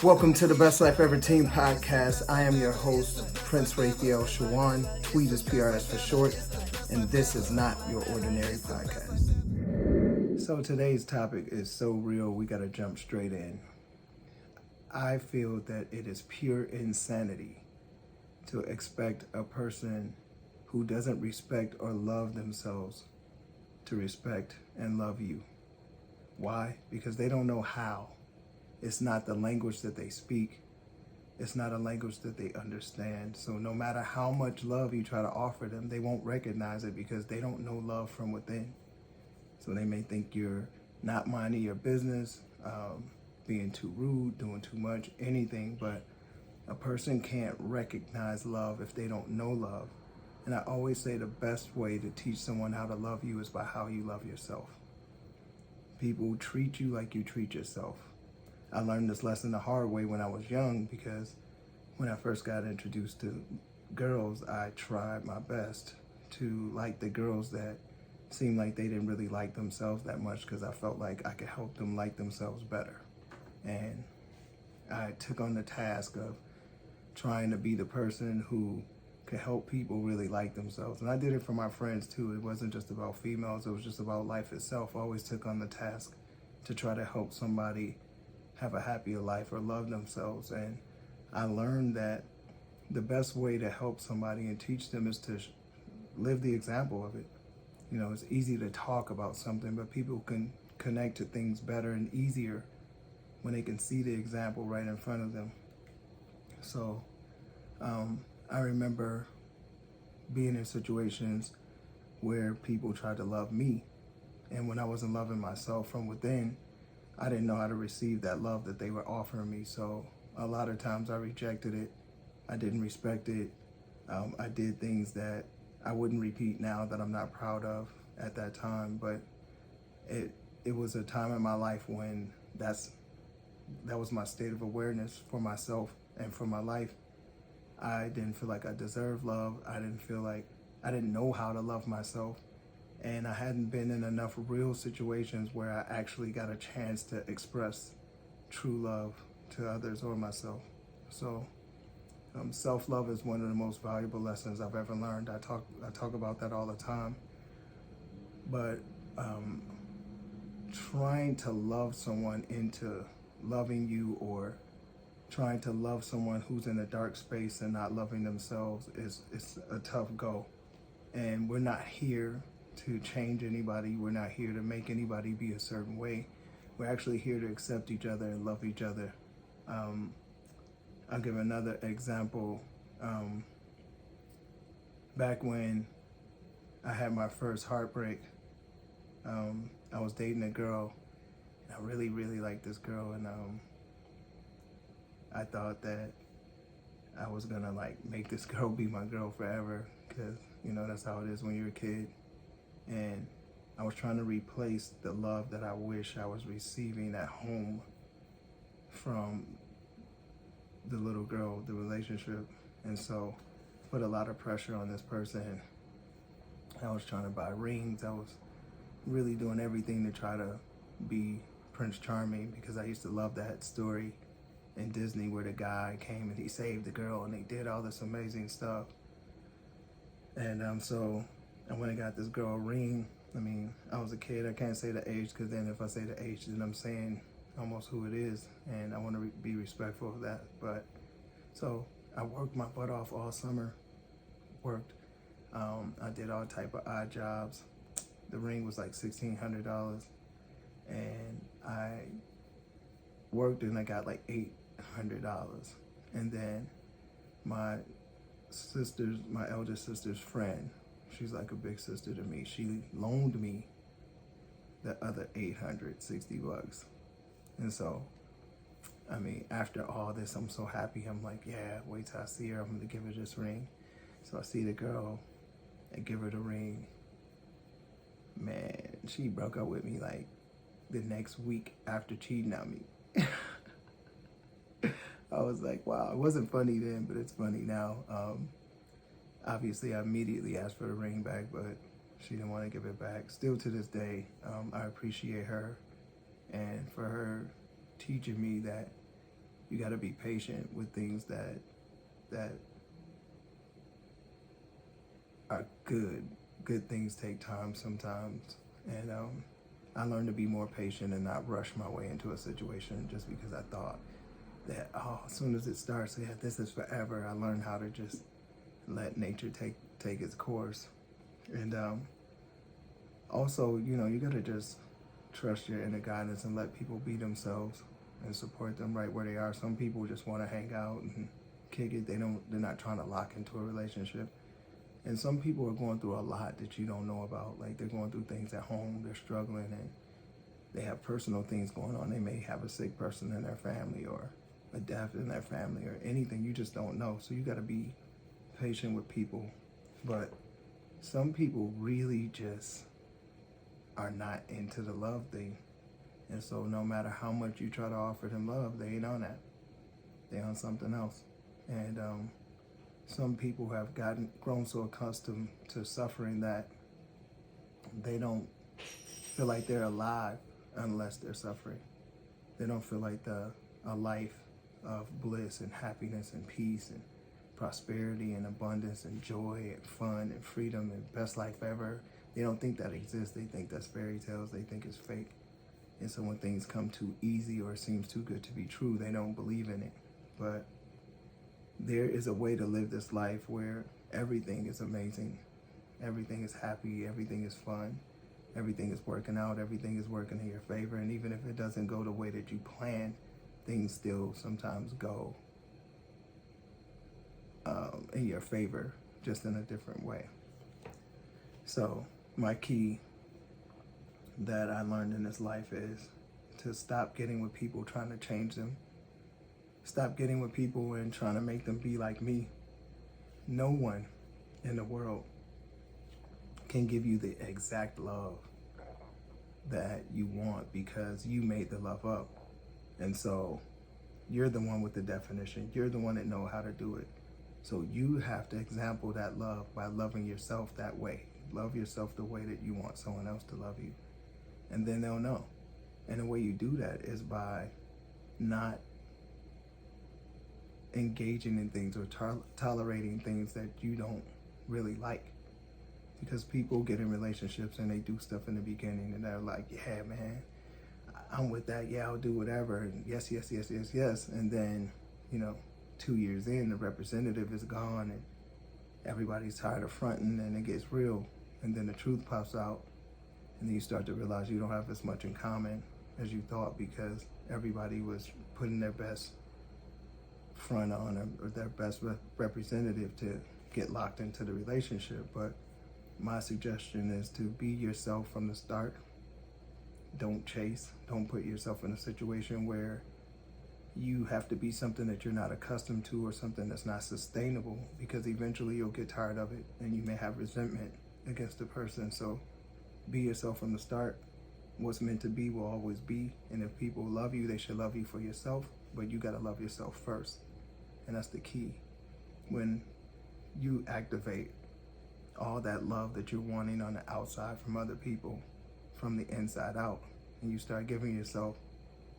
Welcome to the Best Life Ever Team podcast. I am your host, Prince Raphael Shawan. Tweet is PRS for short, and this is not your ordinary podcast. So today's topic is so real, we gotta jump straight in. I feel that it is pure insanity to expect a person who doesn't respect or love themselves to respect and love you. Why? Because they don't know how. It's not the language that they speak. It's not a language that they understand. So no matter how much love you try to offer them, they won't recognize it because they don't know love from within. So they may think you're not minding your business, being too rude, doing too much, anything, but a person can't recognize love if they don't know love. And I always say the best way to teach someone how to love you is by how you love yourself. People treat you like you treat yourself. I learned this lesson the hard way when I was young because when I first got introduced to girls, I tried my best to like the girls that seemed like they didn't really like themselves that much because I felt like I could help them like themselves better. And I took on the task of trying to be the person who could help people really like themselves. And I did it for my friends too. It wasn't just about females, it was just about life itself. I always took on the task to try to help somebody have a happier life or love themselves. And I learned that the best way to help somebody and teach them is to live the example of it. You know, it's easy to talk about something, but people can connect to things better and easier when they can see the example right in front of them. So I remember being in situations where people tried to love me. And when I wasn't loving myself from within, I didn't know how to receive that love that they were offering me. So a lot of times I rejected it. I didn't respect it. I did things that I wouldn't repeat now that I'm not proud of at that time. But it was a time in my life when that was my state of awareness for myself and for my life. I didn't feel like I deserved love. I didn't know how to love myself. And I hadn't been in enough real situations where I actually got a chance to express true love to others or myself. So self-love is one of the most valuable lessons I've ever learned. I talk about that all the time. But trying to love someone into loving you, or trying to love someone who's in a dark space and not loving themselves it's a tough go. And we're not here to change anybody. We're not here to make anybody be a certain way. We're actually here to accept each other and love each other. I'll give another example. Back when I had my first heartbreak, I was dating a girl, and I really, really liked this girl, and I thought that I was gonna make this girl be my girl forever, because that's how it is when you're a kid. And I was trying to replace the love that I wish I was receiving at home from the little girl, the relationship. And so put a lot of pressure on this person. I was trying to buy rings. I was really doing everything to try to be Prince Charming, because I used to love that story in Disney where the guy came and he saved the girl and they did all this amazing stuff. And so I went and got this girl a ring. I mean, I was a kid. I can't say the age, because then if I say the age, then I'm saying almost who it is. And I want to be respectful of that. But so I worked my butt off all summer. I did all type of odd jobs. The ring was like $1,600. And I worked and I got like $800. And then my eldest sister's friend, she's like a big sister to me, she loaned me the other $860. And so, I mean, after all this, I'm so happy. I'm like, yeah, wait till I see her, I'm gonna give her this ring. So I see the girl and give her the ring. Man, she broke up with me like the next week after cheating on me. I was like, wow, it wasn't funny then, but it's funny now. Obviously, I immediately asked for the ring back, but she didn't want to give it back. Still to this day, I appreciate her, and for her teaching me that you got to be patient with things that are good. Good things take time sometimes, and I learned to be more patient and not rush my way into a situation just because I thought that, as soon as it starts, yeah, this is forever. I learned how to just let nature take its course. And also, you got to just trust your inner guidance and let people be themselves and support them right where they are. Some people just want to hang out and kick it. They're not trying to lock into a relationship. And some people are going through a lot that you don't know about. Like, they're going through things at home, they're struggling, and they have personal things going on. They may have a sick person in their family or a death in their family or anything. You just don't know. So you got to be patient with people. But some people really just are not into the love thing. And so no matter how much you try to offer them love, they ain't on that. They on something else. And some people have grown so accustomed to suffering that they don't feel like they're alive unless they're suffering. They don't feel like a life of bliss and happiness and peace and prosperity and abundance and joy and fun and freedom and best life ever. They don't think that exists. They think that's fairy tales. They think it's fake. And so when things come too easy or seems too good to be true, they don't believe in it. But there is a way to live this life where everything is amazing. Everything is happy. Everything is fun. Everything is working out. Everything is working in your favor. And even if it doesn't go the way that you planned, things still sometimes go in your favor, just in a different way. So my key that I learned in this life is to stop getting with people trying to change them. Stop getting with people and trying to make them be like me. No one in the world can give you the exact love that you want because you made the love up. And so you're the one with the definition. You're the one that know how to do it. So you have to example that love by loving yourself that way. Love yourself the way that you want someone else to love you. And then they'll know. And the way you do that is by not engaging in things or tolerating things that you don't really like. Because people get in relationships and they do stuff in the beginning and they're like, yeah, man, I'm with that. Yeah, I'll do whatever. And yes. And then, 2 years in, the representative is gone and everybody's tired of fronting and it gets real. And then the truth pops out. And then you start to realize you don't have as much in common as you thought because everybody was putting their best front on or their best representative to get locked into the relationship. But my suggestion is to be yourself from the start. Don't chase. Don't put yourself in a situation where you have to be something that you're not accustomed to or something that's not sustainable, because eventually you'll get tired of it and you may have resentment against the person. So be yourself from the start. What's meant to be will always be. And if people love you, they should love you for yourself, but you got to love yourself first. And that's the key. When you activate all that love that you're wanting on the outside from other people, from the inside out, and you start giving yourself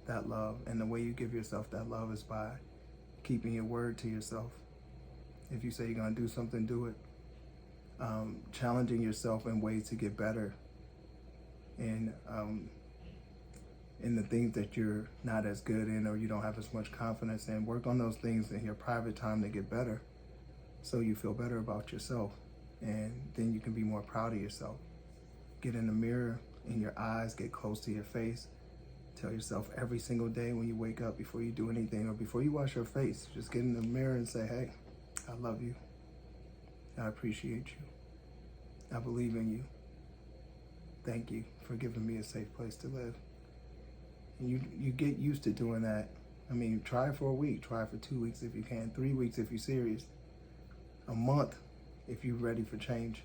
that love. And the way you give yourself that love is by keeping your word to yourself. If you say you're going to do something, do it. Challenging yourself in ways to get better in the things that you're not as good in or you don't have as much confidence in. Work on those things in your private time to get better so you feel better about yourself, and then you can be more proud of yourself. Get in the mirror, in your eyes, get close to your face. Tell yourself every single day when you wake up, before you do anything or before you wash your face, just get in the mirror and say, hey, I love you. I appreciate you. I believe in you. Thank you for giving me a safe place to live. And you get used to doing that. I mean, try it for a week. Try it for 2 weeks if you can. 3 weeks if you're serious. A month if you're ready for change.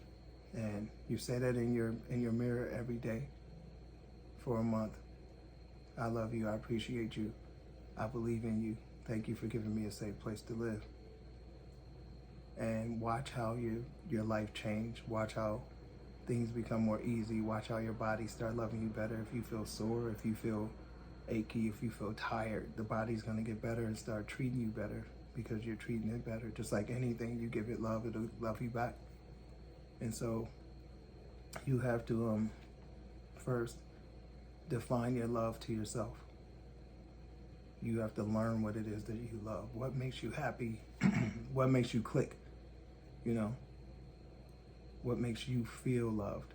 And you say that in your mirror every day for a month. I love you. I appreciate you. I believe in you. Thank you for giving me a safe place to live. And watch how your life change. Watch how things become more easy. Watch how your body start loving you better. If you feel sore, if you feel achy, if you feel tired, the body's going to get better and start treating you better because you're treating it better. Just like anything, you give it love, it'll love you back. And so you have to first define your love to yourself. You have to learn what it is that you love, what makes you happy, what makes you click, you know, what makes you feel loved.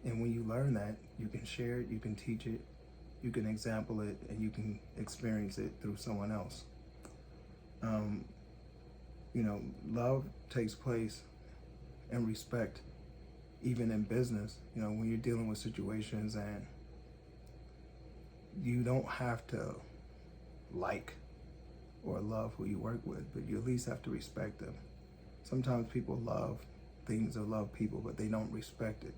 And when you learn that, you can share it, you can teach it, you can example it, and you can experience it through someone else. You know, love takes place and respect, even in business, you know, when you're dealing with situations, and you don't have to like or love who you work with, but you at least have to respect them. Sometimes people love things or love people, but they don't respect it.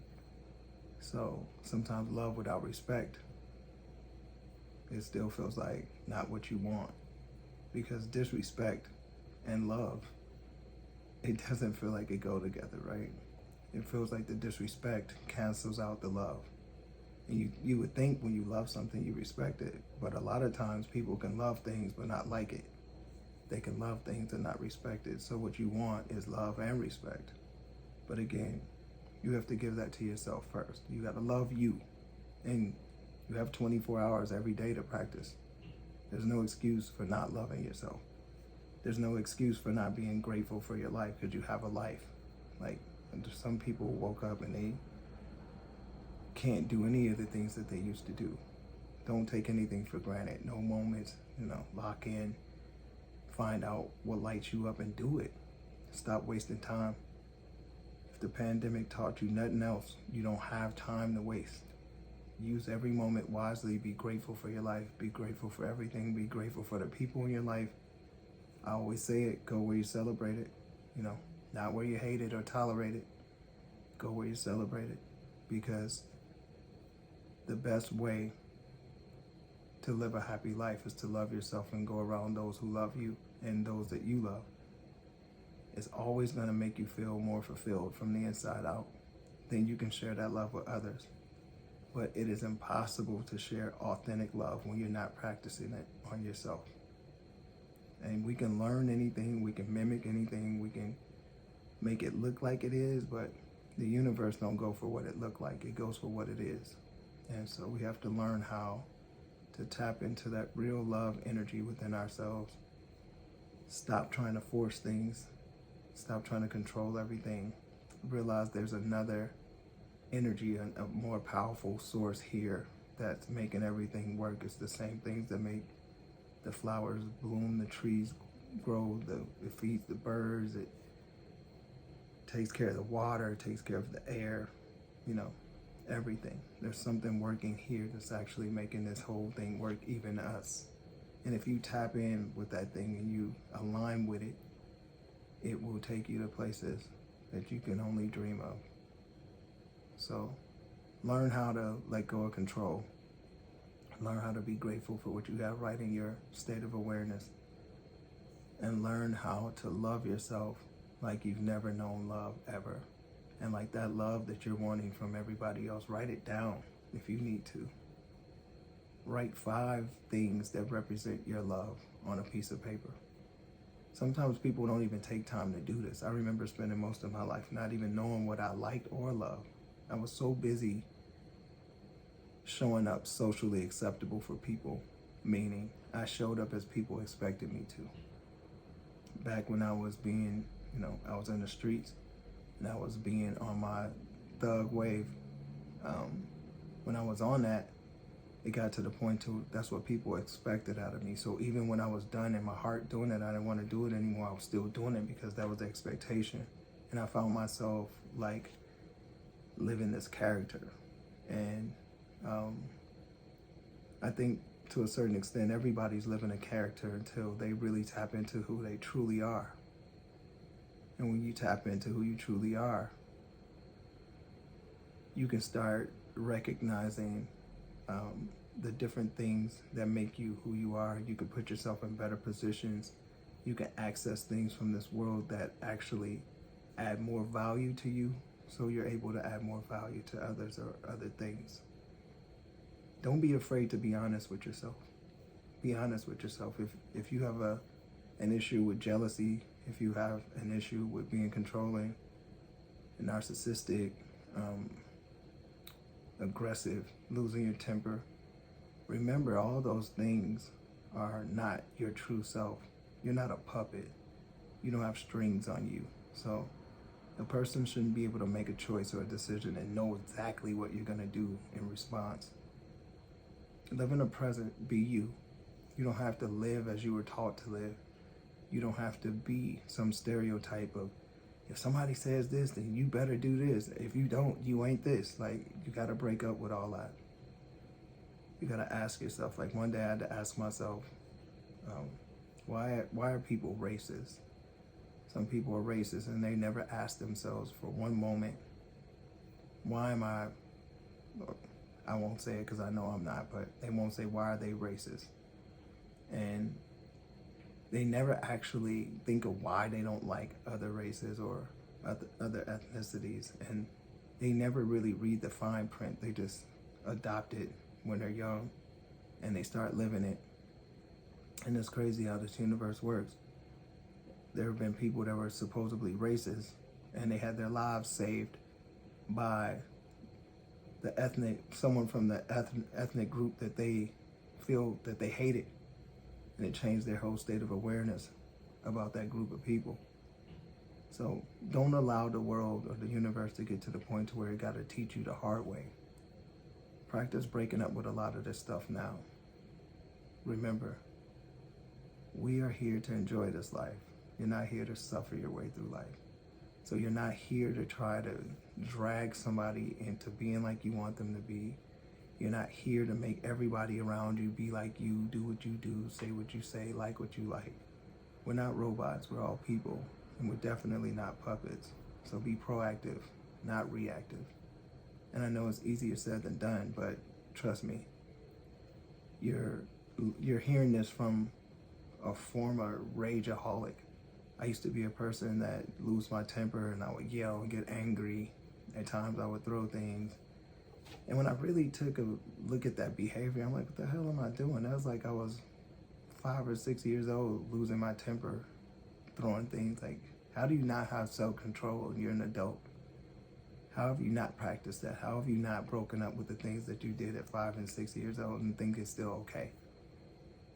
So sometimes love without respect, it still feels like not what you want, because disrespect and love, it doesn't feel like it go together, right? It feels like the disrespect cancels out the love. And you would think when you love something, you respect it. But a lot of times people can love things but not like it. They can love things and not respect it. So what you want is love and respect. But again, you have to give that to yourself first. You got to love you. And you have 24 hours every day to practice. There's no excuse for not loving yourself. There's no excuse for not being grateful for your life, because you have a life. Like, some people woke up and they can't do any of the things that they used to do. Don't take anything for granted. No moments, you know, lock in, find out what lights you up and do it. Stop wasting time. If the pandemic taught you nothing else, you don't have time to waste. Use every moment wisely. Be grateful for your life. Be grateful for everything. Be grateful for the people in your life. I always say it, go where you celebrate it, you know, not where you hate it or tolerate it. Go where you celebrate it, because the best way to live a happy life is to love yourself and go around those who love you and those that you love. It's always going to make you feel more fulfilled from the inside out. Then you can share that love with others. But it is impossible to share authentic love when you're not practicing it on yourself. And we can learn anything, we can mimic anything, we can make it look like it is, but the universe don't go for what it look like, it goes for what it is. And so we have to learn how to tap into that real love energy within ourselves. Stop trying to force things, stop trying to control everything. Realize there's another energy, a more powerful source here that's making everything work. It's the same things that make the flowers bloom, the trees grow, it feeds the birds, it takes care of the water, it takes care of the air, you know, everything. There's something working here that's actually making this whole thing work, even us. And if you tap in with that thing and you align with it, it will take you to places that you can only dream of. So learn how to let go of control. Learn how to be grateful for what you have right in your state of awareness. And learn how to love yourself like you've never known love ever. And like that love that you're wanting from everybody else, write it down if you need to. Write 5 things that represent your love on a piece of paper. Sometimes people don't even take time to do this. I remember spending most of my life not even knowing what I liked or loved. I was so busy showing up socially acceptable for people, meaning I showed up as people expected me to. Back when I was being, I was in the streets and I was being on my thug wave. When I was on that, it got to the point to that's what people expected out of me. So even when I was done in my heart doing it, I didn't want to do it anymore. I was still doing it because that was the expectation. And I found myself like living this character. And I think to a certain extent, everybody's living a character until they really tap into who they truly are. And when you tap into who you truly are, you can start recognizing the different things that make you who you are. You can put yourself in better positions. You can access things from this world that actually add more value to you, so you're able to add more value to others or other things. Don't be afraid to be honest with yourself. Be honest with yourself. If you have an issue with jealousy, if you have an issue with being controlling, narcissistic, aggressive, losing your temper, remember all those things are not your true self. You're not a puppet. You don't have strings on you. So a person shouldn't be able to make a choice or a decision and know exactly what you're going to do in response. Live in the present, be you. You don't have to live as you were taught to live. You don't have to be some stereotype of, if somebody says this, then you better do this. If you don't, you ain't this. Like, you got to break up with all that. You got to ask yourself, like one day I had to ask myself, why are people racist? Some people are racist and they never ask themselves for one moment, why am I won't say it because I know I'm not, but they won't say, why are they racist? And they never actually think of why they don't like other races or other ethnicities. And they never really read the fine print. They just adopt it when they're young and they start living it. And it's crazy how this universe works. There have been people that were supposedly racist and they had their lives saved by someone from the ethnic group that they feel that they hated. And it changed their whole state of awareness about that group of people. So don't allow the world or the universe to get to the point to where it got to teach you the hard way. Practice breaking up with a lot of this stuff now. Remember, we are here to enjoy this life. You're not here to suffer your way through life. So you're not here to try to drag somebody into being like you want them to be. You're not here to make everybody around you be like you, do what you do, say what you say, like what you like. We're not robots, we're all people, and we're definitely not puppets. So be proactive, not reactive. And I know it's easier said than done, but trust me, you're hearing this from a former rageaholic. I used to be a person that lose my temper and I would yell and get angry. At times I would throw things. And when I really took a look at that behavior, I'm like, what the hell am I doing? That was like I was 5 or 6 years old, losing my temper, throwing things. Like, how do you not have self-control? You're an adult. How have you not practiced that? How have you not broken up with the things that you did at 5 and 6 years old and think it's still okay?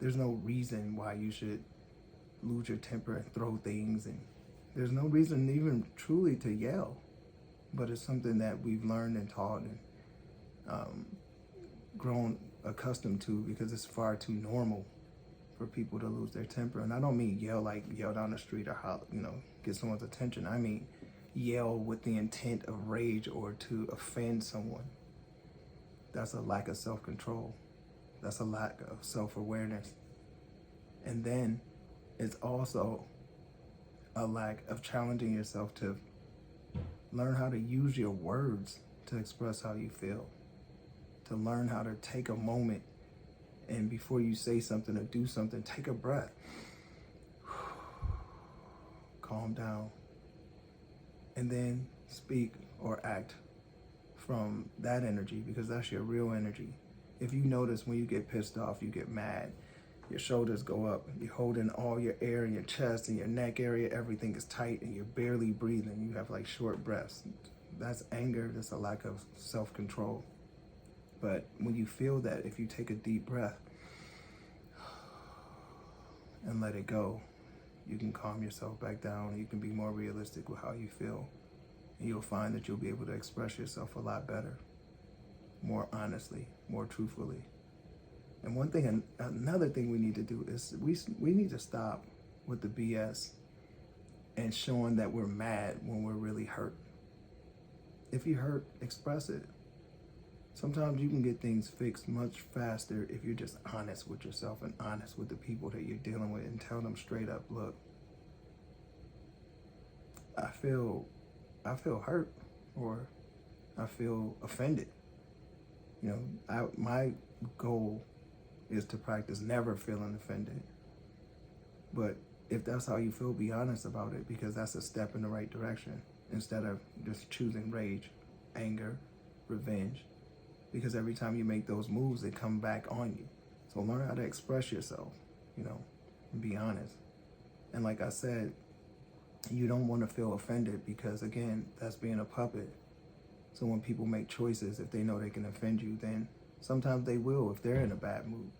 There's no reason why you should lose your temper and throw things, and there's no reason even truly to yell. But it's something that we've learned and taught and grown accustomed to because it's far too normal for people to lose their temper. And I don't mean yell like yell down the street or holler, get someone's attention. I mean yell with the intent of rage or to offend someone. That's a lack of self-control. That's a lack of self-awareness. And then it's also a lack of challenging yourself to learn how to use your words to express how you feel, to learn how to take a moment and before you say something or do something, take a breath. Calm down. And then speak or act from that energy because that's your real energy. If you notice when you get pissed off, you get mad, your shoulders go up, you're holding all your air in your chest and your neck area, everything is tight and you're barely breathing, you have like short breaths. That's anger, that's a lack of self-control. But when you feel that, if you take a deep breath and let it go, you can calm yourself back down. You can be more realistic with how you feel. And you'll find that you'll be able to express yourself a lot better, more honestly, more truthfully. And another thing we need to do is we need to stop with the BS and showing that we're mad when we're really hurt. If you're hurt, express it. Sometimes you can get things fixed much faster if you're just honest with yourself and honest with the people that you're dealing with and tell them straight up, look, I feel hurt or I feel offended. My goal is to practice never feeling offended. But if that's how you feel, be honest about it because that's a step in the right direction instead of just choosing rage, anger, revenge. because every time you make those moves, they come back on you. So learn how to express yourself, and be honest. And like I said, you don't want to feel offended because, again, that's being a puppet. So when people make choices, if they know they can offend you, then sometimes they will if they're in a bad mood.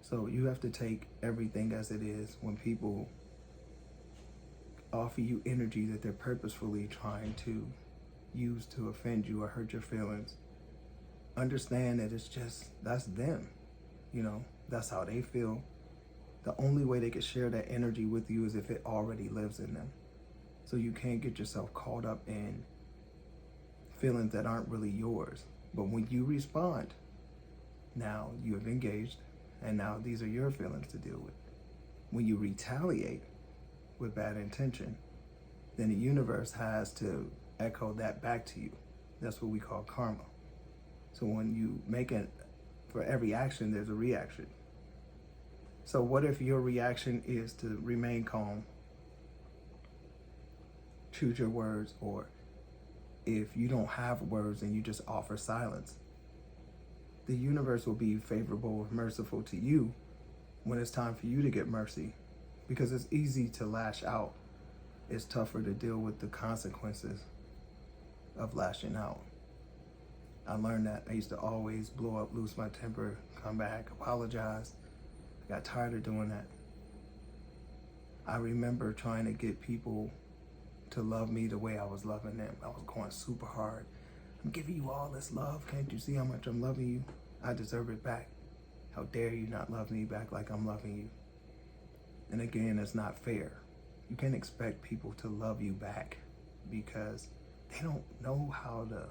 So you have to take everything as it is. When people offer you energy that they're purposefully trying to use to offend you or hurt your feelings, understand that that's them. That's how they feel. The only way they can share that energy with you is if it already lives in them. So you can't get yourself caught up in feelings that aren't really yours. But when you respond, now you have engaged, and now these are your feelings to deal with. When you retaliate with bad intention, then the universe has to echo that back to you. That's what we call karma. So when you make it, for every action, there's a reaction. So what if your reaction is to remain calm, choose your words, or if you don't have words and you just offer silence? The universe will be favorable and merciful to you when it's time for you to get mercy, because it's easy to lash out. It's tougher to deal with the consequences of lashing out. I learned that. I used to always blow up, lose my temper, come back, apologize. I got tired of doing that. I remember trying to get people to love me the way I was loving them. I was going super hard. I'm giving you all this love. Can't you see how much I'm loving you? I deserve it back. How dare you not love me back like I'm loving you? And again, it's not fair. You can't expect people to love you back because they don't know how to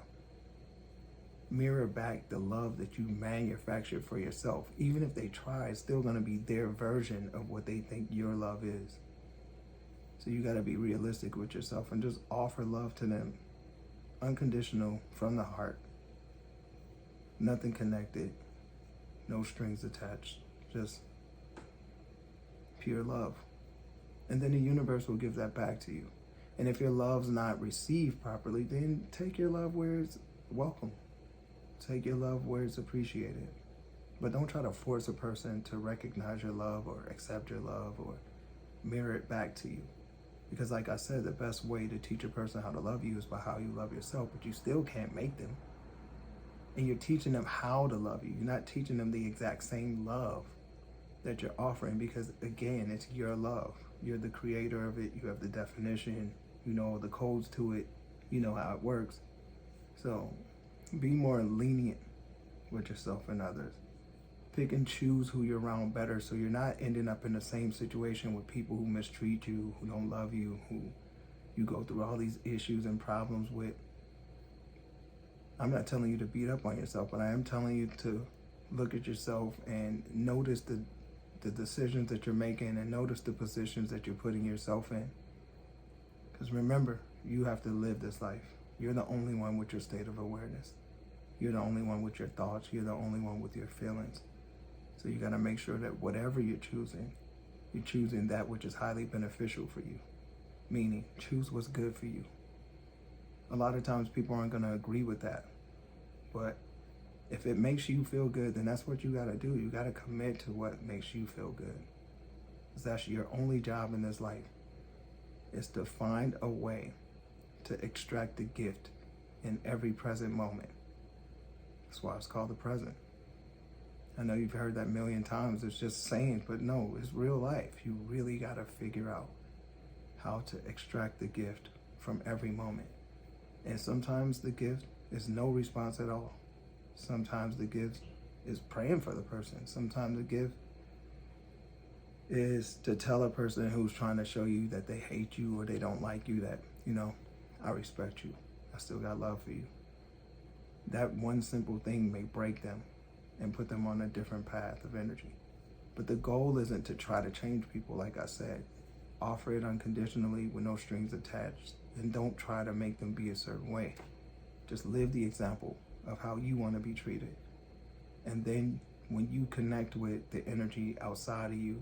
mirror back the love that you manufactured for yourself. Even if they try, it's still going to be their version of what they think your love is. So you got to be realistic with yourself and just offer love to them. Unconditional, from the heart. Nothing connected. No strings attached. Just pure love. And then the universe will give that back to you. And if your love's not received properly, then take your love where it's welcome. Take your love where it's appreciated. But don't try to force a person to recognize your love or accept your love or mirror it back to you. Because like I said, the best way to teach a person how to love you is by how you love yourself, but you still can't make them. And you're teaching them how to love you. You're not teaching them the exact same love that you're offering because, again, it's your love. You're the creator of it. You have the definition. You know the codes to it. You know how it works. So be more lenient with yourself and others. Pick and choose who you're around better so you're not ending up in the same situation with people who mistreat you, who don't love you, who you go through all these issues and problems with. I'm not telling you to beat up on yourself, but I am telling you to look at yourself and notice the decisions that you're making and notice the positions that you're putting yourself in. Because remember, you have to live this life. You're the only one with your state of awareness. You're the only one with your thoughts. You're the only one with your feelings. So you got to make sure that whatever you're choosing that which is highly beneficial for you. Meaning, choose what's good for you. A lot of times people aren't going to agree with that. But if it makes you feel good, then that's what you got to do. You got to commit to what makes you feel good. Because that's your only job in this life, is to find a way to extract the gift in every present moment. That's why it's called the present. I know you've heard that a million times. It's just saying, but no, it's real life. You really got to figure out how to extract the gift from every moment. And sometimes the gift is no response at all. Sometimes the gift is praying for the person. Sometimes the gift is to tell a person who's trying to show you that they hate you or they don't like you that, I respect you. I still got love for you. That one simple thing may break them and put them on a different path of energy. But the goal isn't to try to change people, like I said. Offer it unconditionally with no strings attached. And don't try to make them be a certain way. Just live the example of how you want to be treated. And then when you connect with the energy outside of you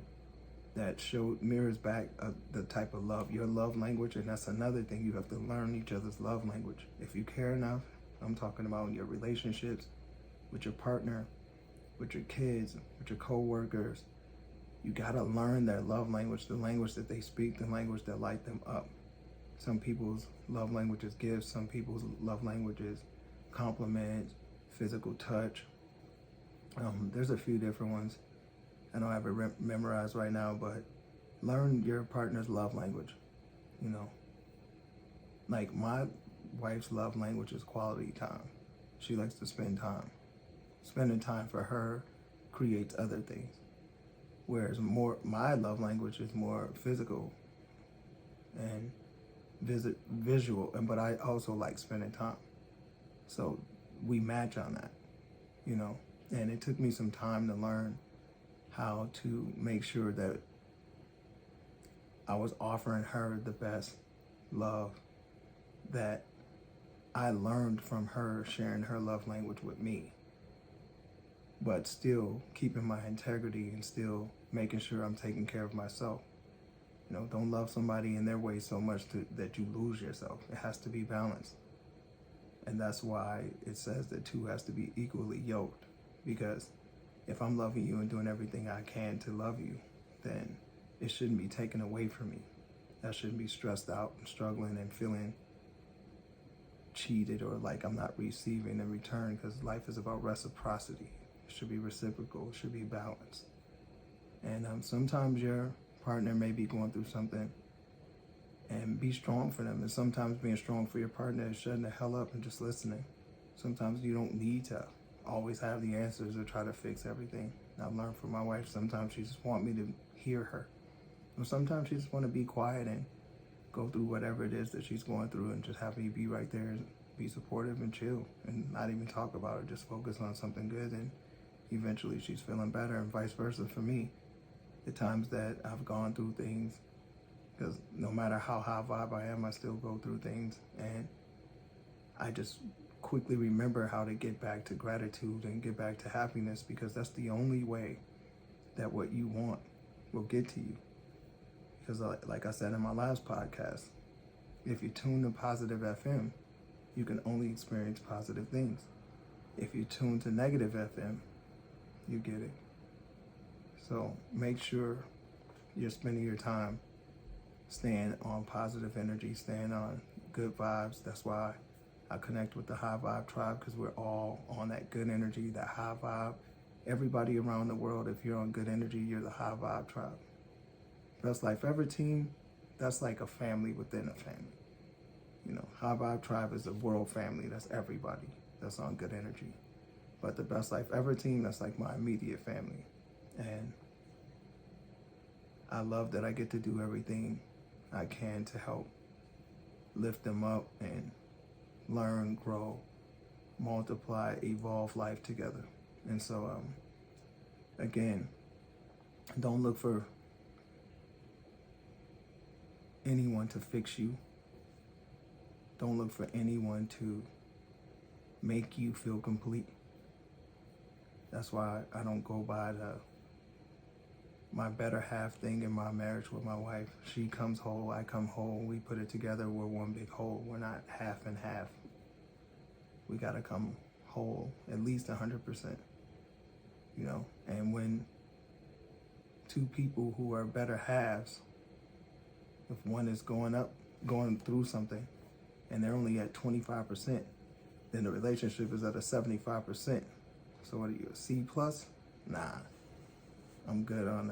that mirrors back the type of love, your love language, and that's another thing, you have to learn each other's love language. If you care enough, I'm talking about in your relationships, with your partner, with your kids, with your co-workers. You gotta learn their love language, the language that they speak, the language that light them up. Some people's love language is gifts, some people's love language is compliments, physical touch. There's a few different ones. I don't have it memorized right now, but learn your partner's love language. You know, like my wife's love language is quality time. She likes to spend time. Spending time for her creates other things. Whereas my love language is more physical and visual, but I also like spending time. So we match on that, you know. And it took me some time to learn how to make sure that I was offering her the best love that I learned from her sharing her love language with me, but still keeping my integrity and still making sure I'm taking care of myself. You know, don't love somebody in their way so much that you lose yourself. It has to be balanced. And that's why it says that two has to be equally yoked. Because if I'm loving you and doing everything I can to love you, then it shouldn't be taken away from me. I shouldn't be stressed out and struggling and feeling cheated or like I'm not receiving in return, because life is about reciprocity. It should be reciprocal. It should be balanced. And sometimes your partner may be going through something, and be strong for them. And sometimes being strong for your partner is shutting the hell up and just listening. Sometimes you don't need to always have the answers or try to fix everything. I've learned from my wife, sometimes she just wants me to hear her. Or sometimes she just want to be quiet and go through whatever it is that she's going through and just have me be right there and be supportive and chill and not even talk about it, just focus on something good, and eventually she's feeling better, and vice versa for me. The times that I've gone through things, because no matter how high vibe I am, I still go through things, and I just quickly remember how to get back to gratitude and get back to happiness, because that's the only way that what you want will get to you. Because like I said in my last podcast, if you tune to positive FM, you can only experience positive things. If you tune to negative FM, you get it. So make sure you're spending your time staying on positive energy, staying on good vibes. That's why I connect with the High Vibe Tribe, because we're all on that good energy, that high vibe. Everybody around the world, if you're on good energy, you're the High Vibe Tribe. Best Life Ever team, that's like a family within a family. You know, High Vibe Tribe is a world family. That's everybody that's on good energy. But the Best Life Ever team, that's like my immediate family. And I love that I get to do everything I can to help lift them up and learn, grow, multiply, evolve life together. And so, again, don't look for anyone to fix you. Don't look for anyone to make you feel complete. That's why I don't go by my better half thing in my marriage with my wife. She comes whole, I come whole. We put it together, we're one big whole. We're not half and half. We gotta come whole, at least 100%. You know, and when two people who are better halves, if one is going through something, and they're only at 25%, then the relationship is at a 75%. So what are you, a C plus? Nah, I'm good on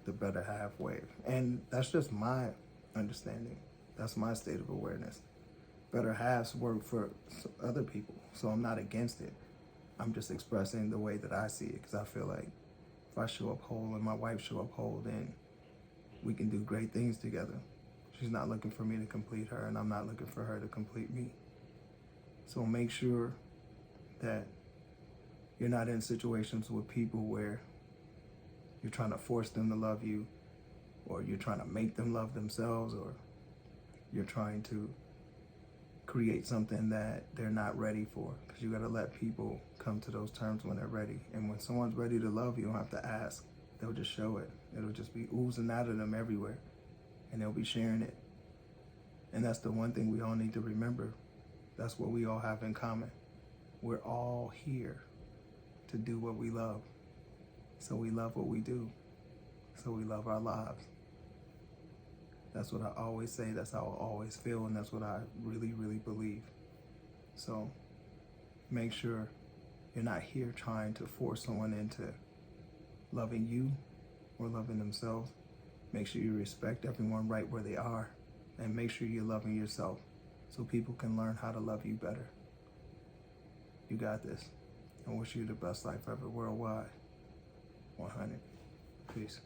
the better half wave. And that's just my understanding. That's my state of awareness. Better halves work for other people, so I'm not against it. I'm just expressing the way that I see it, because I feel like if I show up whole and my wife show up whole, then we can do great things together. She's not looking for me to complete her, and I'm not looking for her to complete me. So make sure that you're not in situations with people where you're trying to force them to love you, or you're trying to make them love themselves, or you're trying to create something that they're not ready for, because you got to let people come to those terms when they're ready. And when someone's ready to love, you don't have to ask. They'll just show it. It'll just be oozing out of them everywhere, and they'll be sharing it. And that's the one thing we all need to remember. That's what we all have in common. We're all here to do what we love. So we love what we do. So we love our lives. That's what I always say. That's how I always feel. And that's what I really, really believe. So make sure you're not here trying to force someone into loving you or loving themselves. Make sure you respect everyone right where they are. And make sure you're loving yourself so people can learn how to love you better. You got this. I wish you the best life ever worldwide. 100. Peace.